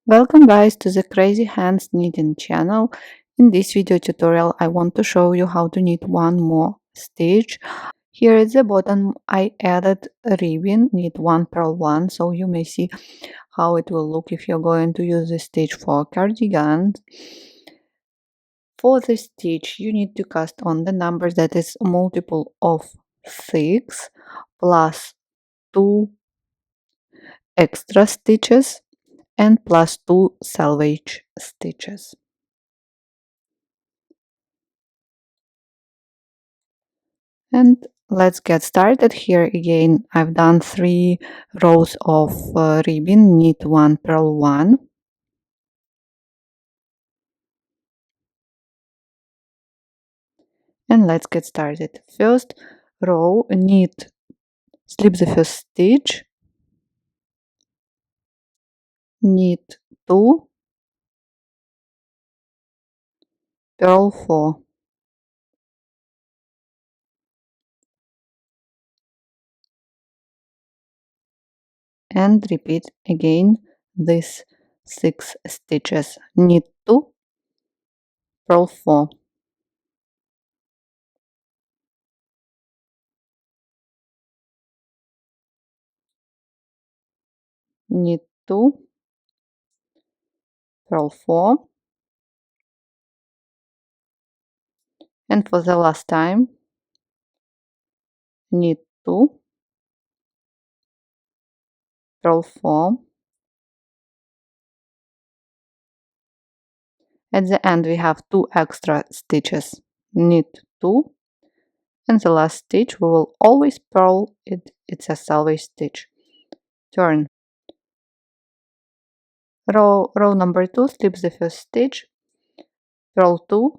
Welcome guys to the Crazy Hands Knitting channel. In this video tutorial I want to show you how to knit one more stitch. Here at the bottom I added a ribbon, knit 1 purl 1, so you may see how it will look if you're going to use this stitch for a cardigan. For this stitch you need to cast on the number that is a multiple of 6 plus 2 extra stitches and plus 2 selvage stitches. And let's get started. Here again I've done 3 rows of ribbon, knit 1 purl 1, and let's get started. First row, knit, slip the first stitch, knit 2, purl 4, and repeat again these 6 stitches. Knit 2, purl 4, knit 2, purl 4, and for the last time knit 2, purl 4. At the end we have 2 extra stitches. Knit 2, and the last stitch we will always purl it. It's a selvage stitch. Turn. Row number 2, slip the first stitch, purl 2,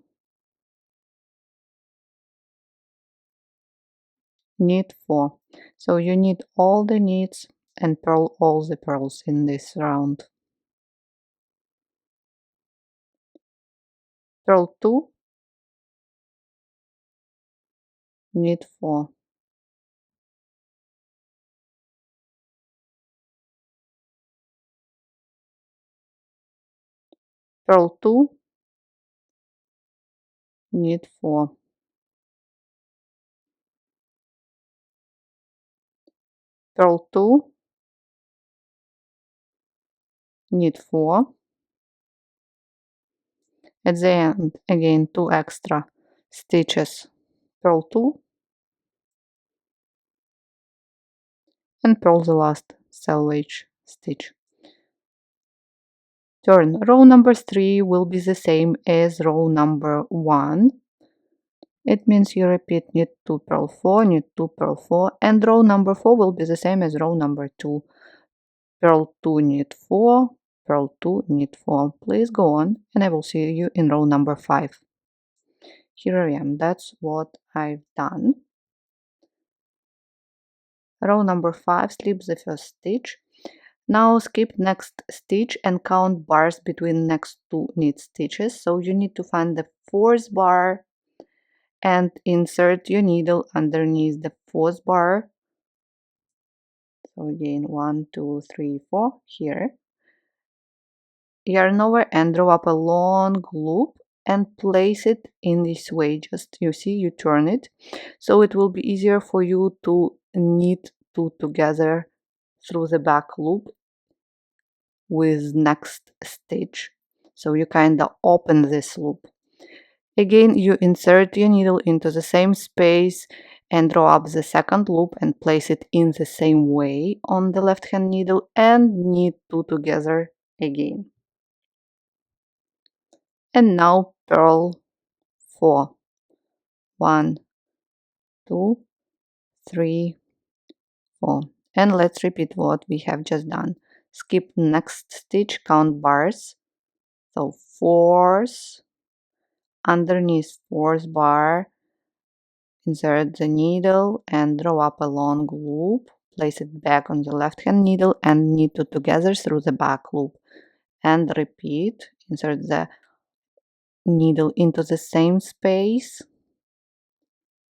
knit 4. So you knit all the knits and purl all the purls in this round. Purl 2, knit 4. Purl 2, knit 4. Purl 2, knit 4. At the end again 2 extra stitches. Purl 2 and purl the last selvage stitch. Turn. Row number 3 will be the same as row number 1. It means you repeat knit 2 purl 4, knit 2 purl 4, and row number 4 will be the same as row number 2. Purl 2, knit 4, purl 2, knit 4. Please go on, and I will see you in row number 5. Here I am. That's what I've done. Row number 5, slip the first stitch. Now skip next stitch and count bars between next 2 knit stitches. So you need to find the 4th bar and insert your needle underneath the 4th bar. So again 1, 2, 3, 4 here. Yarn over and draw up a long loop and place it in this way. Just you see, you turn it, so it will be easier for you to knit 2 together through the back loop with next stitch. So you kind of open this loop. Again, you insert your needle into the same space and draw up the second loop and place it in the same way on the left hand needle and knit 2 together again. And now purl 4. 1, 2, 3, 4. And let's repeat what we have just done. Skip next stitch, count bars. So 4th, underneath 4th bar, insert the needle and draw up a long loop. Place it back on the left hand needle and knit 2 together through the back loop. And repeat, insert the needle into the same space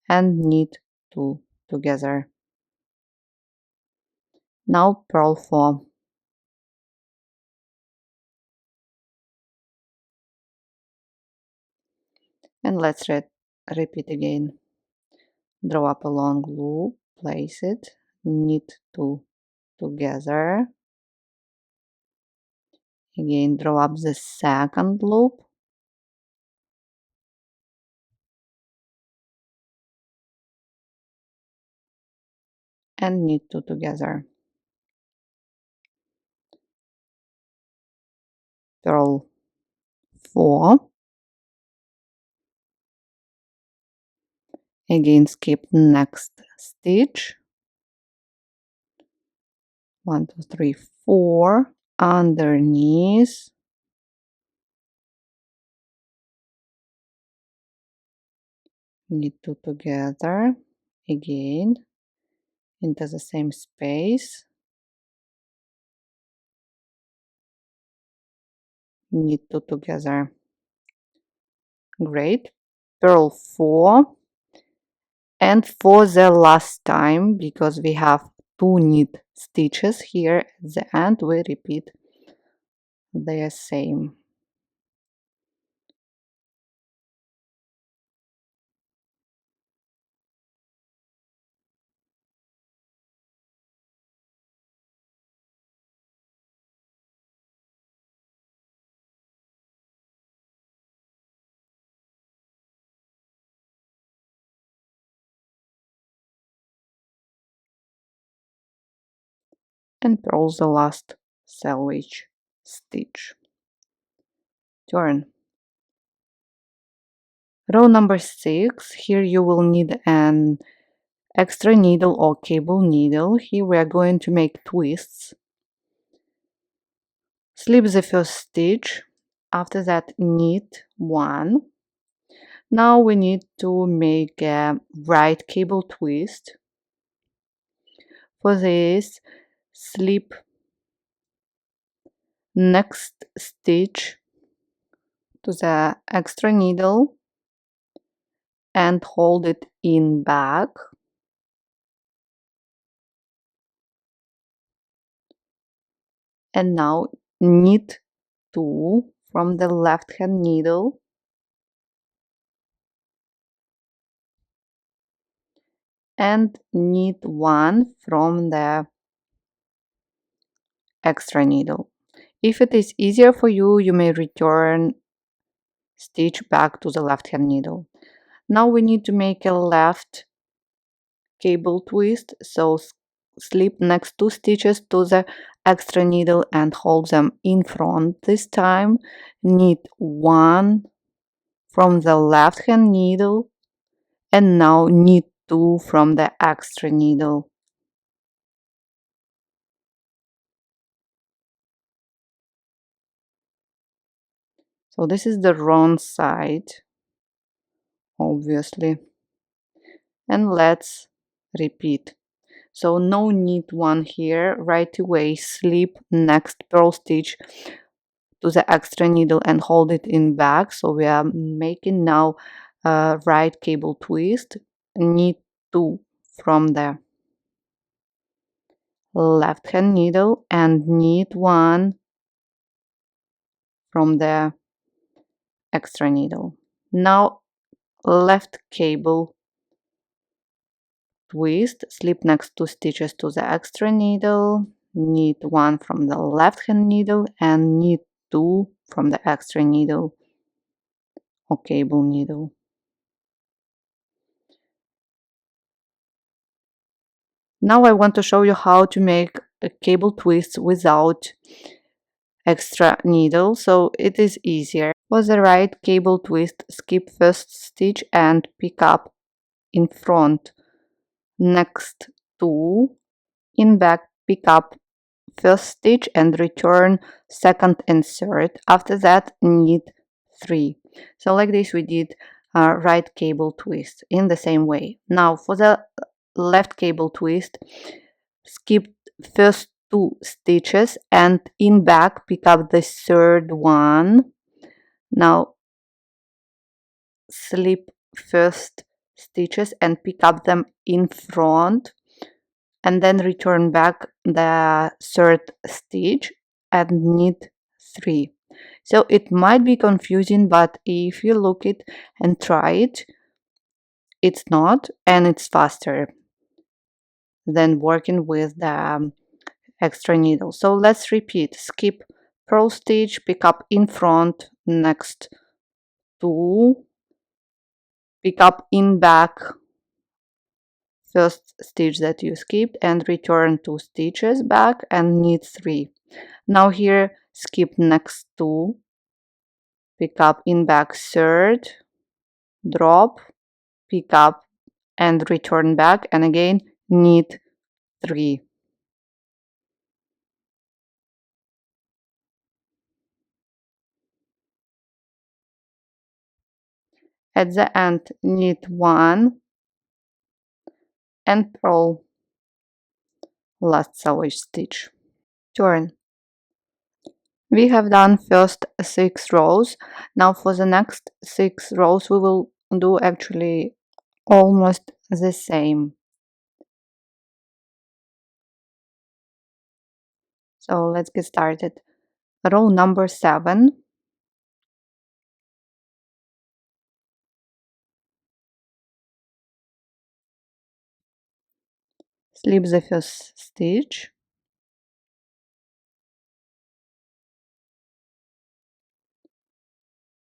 and knit 2 together. Now purl 4. And let's repeat again. Draw up a long loop, place it, knit two together. Again, draw up the second loop. And knit two together. Purl 4. Again, skip next stitch. 1, 2, 3, 4. Underneath. Knit two together. Again, into the same space. Knit two together. Great. Purl 4. And for the last time, because we have 2 knit stitches here at the end, we repeat the same. And purl the last selvage stitch. Turn. Row number 6. Here you will need an extra needle or cable needle. Here we are going to make twists. Slip the first stitch. After that, knit 1. Now we need to make a right cable twist. For this, slip next stitch to the extra needle and hold it in back. And now knit 2 from the left hand needle and knit 1 from the extra needle. If it is easier for you, you may return stitch back to the left hand needle. Now we need to make a left cable twist, so slip next 2 stitches to the extra needle and hold them in front this time. Knit 1 from the left hand needle and now knit 2 from the extra needle. So this is the wrong side, obviously. And let's repeat. So no knit 1 here, right away slip next purl stitch to the extra needle and hold it in back. So we are making now a right cable twist, knit 2 from the left hand needle and knit 1 from the extra needle. Now left cable twist, slip next 2 stitches to the extra needle, knit 1 from the left hand needle and knit 2 from the extra needle or cable needle. Now I want to show you how to make a cable twist without extra needle, so it is easier. For the right cable twist, skip first stitch and pick up in front next 2, in back pick up first stitch and return second and third. After that, knit 3. So like this we did right cable twist in the same way. Now for the left cable twist, skip first 2 stitches and in back pick up the third one. Now slip first stitches and pick up them in front and then return back the third stitch and knit 3. So it might be confusing, but if you look it and try it, it's not, and it's faster than working with the extra needle. So let's repeat. Skip purl stitch, pick up in front, next 2, pick up in back, first stitch that you skipped, and return 2 stitches back and knit 3. Now here skip next 2, pick up in back, third, drop, pick up and return back, and again knit 3. At the end knit 1 and purl last selvage stitch. Turn. We have done first 6 rows. Now for the next 6 rows we will do actually almost the same. So let's get started. Row number 7. Slip the first stitch.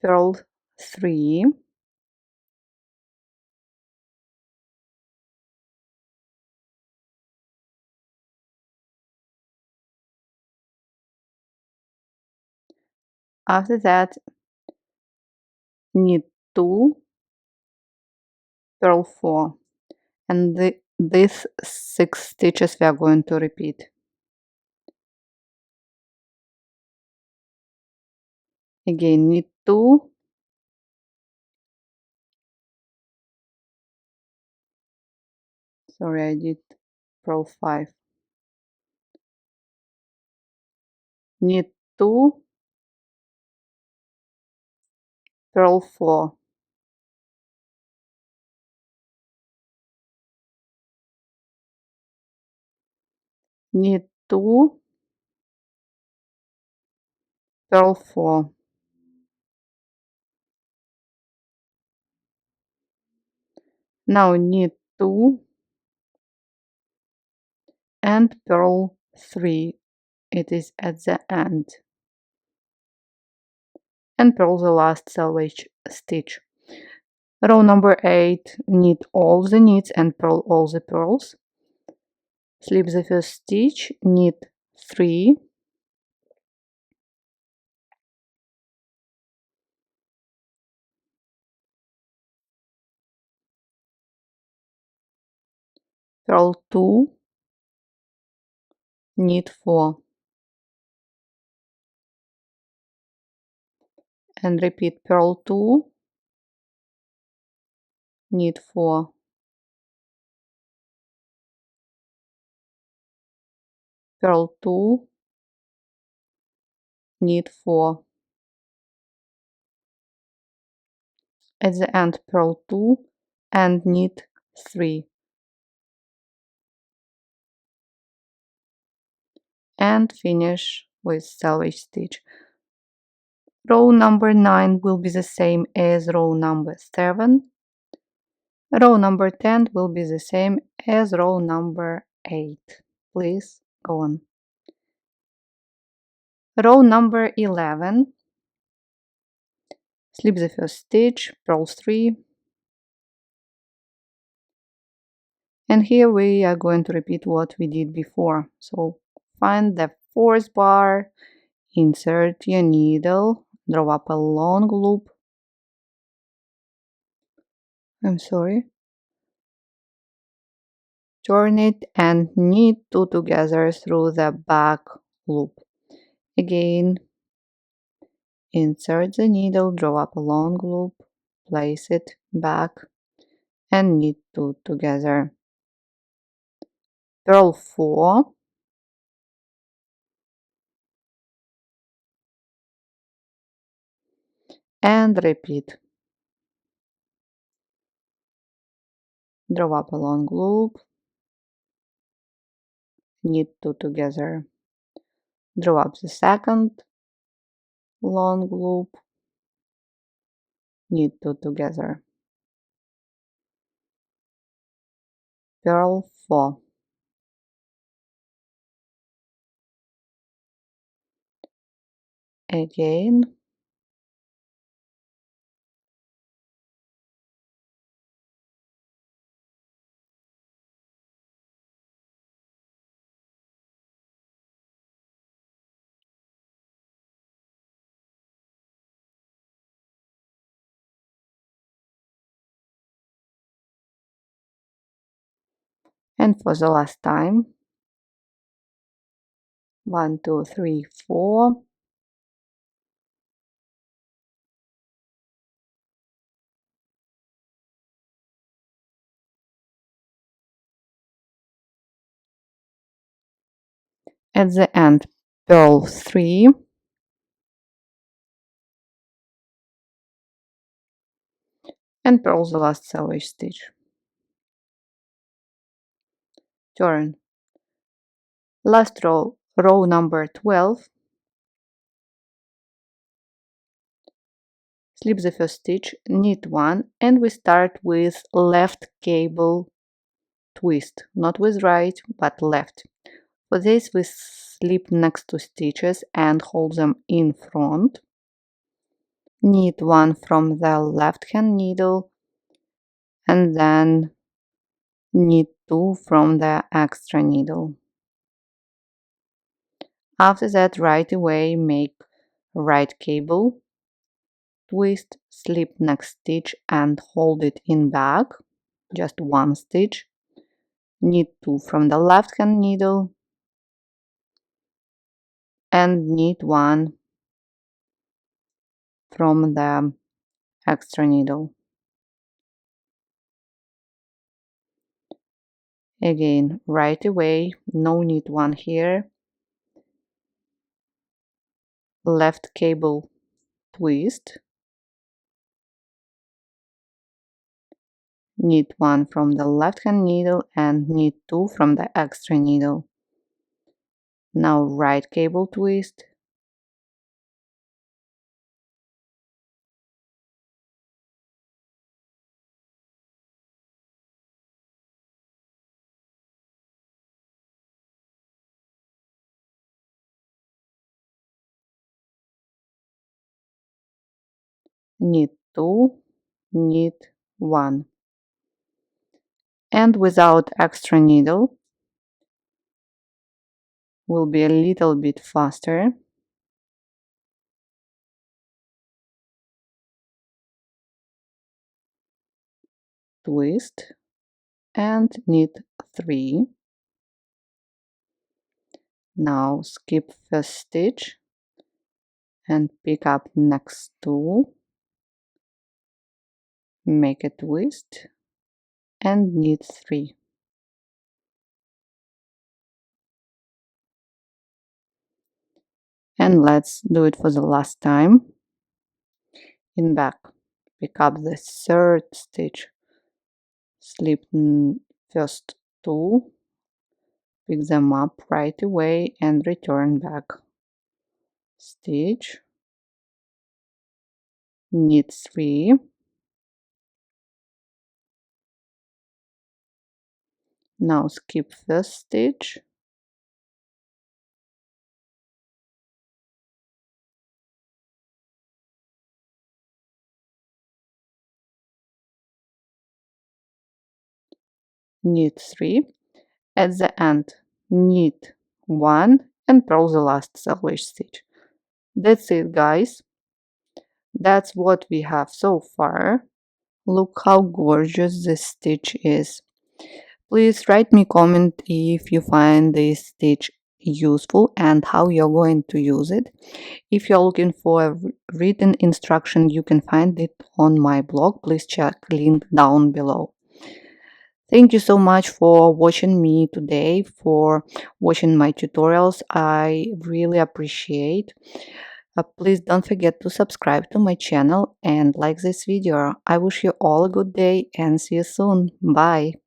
Purl 3. After that knit 2, purl 4, and these 6 stitches we are going to repeat. Again knit 2, sorry I did purl 5, knit 2, purl 4, knit 2, purl 4, now knit 2 and purl 3, it is at the end, and purl the last selvage stitch. Row number 8, knit all the knits and purl all the purls. Slip the first stitch, knit 3, purl 2, knit 4, and repeat purl 2, knit 4, purl 2, knit 4, at the end purl 2 and knit 3, and finish with selvage stitch. Row number 9 will be the same as row number 7. Row number 10 will be the same as row number 8. Please go on. Row number 11, slip the first stitch, purl 3, and here we are going to repeat what we did before. So find the fourth bar, insert your needle, draw up a long loop. I'm sorry. Turn it and knit 2 together through the back loop. Again, insert the needle, draw up a long loop, place it back, and knit 2 together. Purl 4, and repeat. Draw up a long loop, knit 2 together. Draw up the second long loop, knit 2 together, purl 4, again, and for the last time, 1, 2, 3, 4, at the end, purl 3, and purl the last selvage stitch. Turn. Last row, row number 12, slip the first stitch, knit 1, and we start with left cable twist, not with right, but left. For this, we slip next to stitches and hold them in front. Knit 1 from the left hand needle and then knit 2 from the extra needle. After that, right away make right cable twist, slip next stitch and hold it in back, just one stitch. Knit 2 from the left hand needle and knit 1 from the extra needle. Again, right away, no knit 1 here, left cable twist, knit 1 from the left hand needle and knit 2 from the extra needle. Now right cable twist, knit 2, knit 1. And without extra needle will be a little bit faster. Twist and knit 3. Now skip first stitch and pick up next 2, make a twist and knit 3. And let's do it for the last time. In back, pick up the third stitch, slip first 2, pick them up right away and return back. Stitch, knit 3, now skip first stitch, knit 3, at the end knit 1 and purl the last selvage stitch. That's it, guys. That's what we have so far. Look how gorgeous this stitch is. Please write me comment if you find this stitch useful and how you're going to use it. If you're looking for a written instruction, you can find it on my blog. Please check link down below. Thank you so much for watching me today, for watching my tutorials. I really appreciate. Please don't forget to subscribe to my channel and like this video. I wish you all a good day and see you soon. Bye.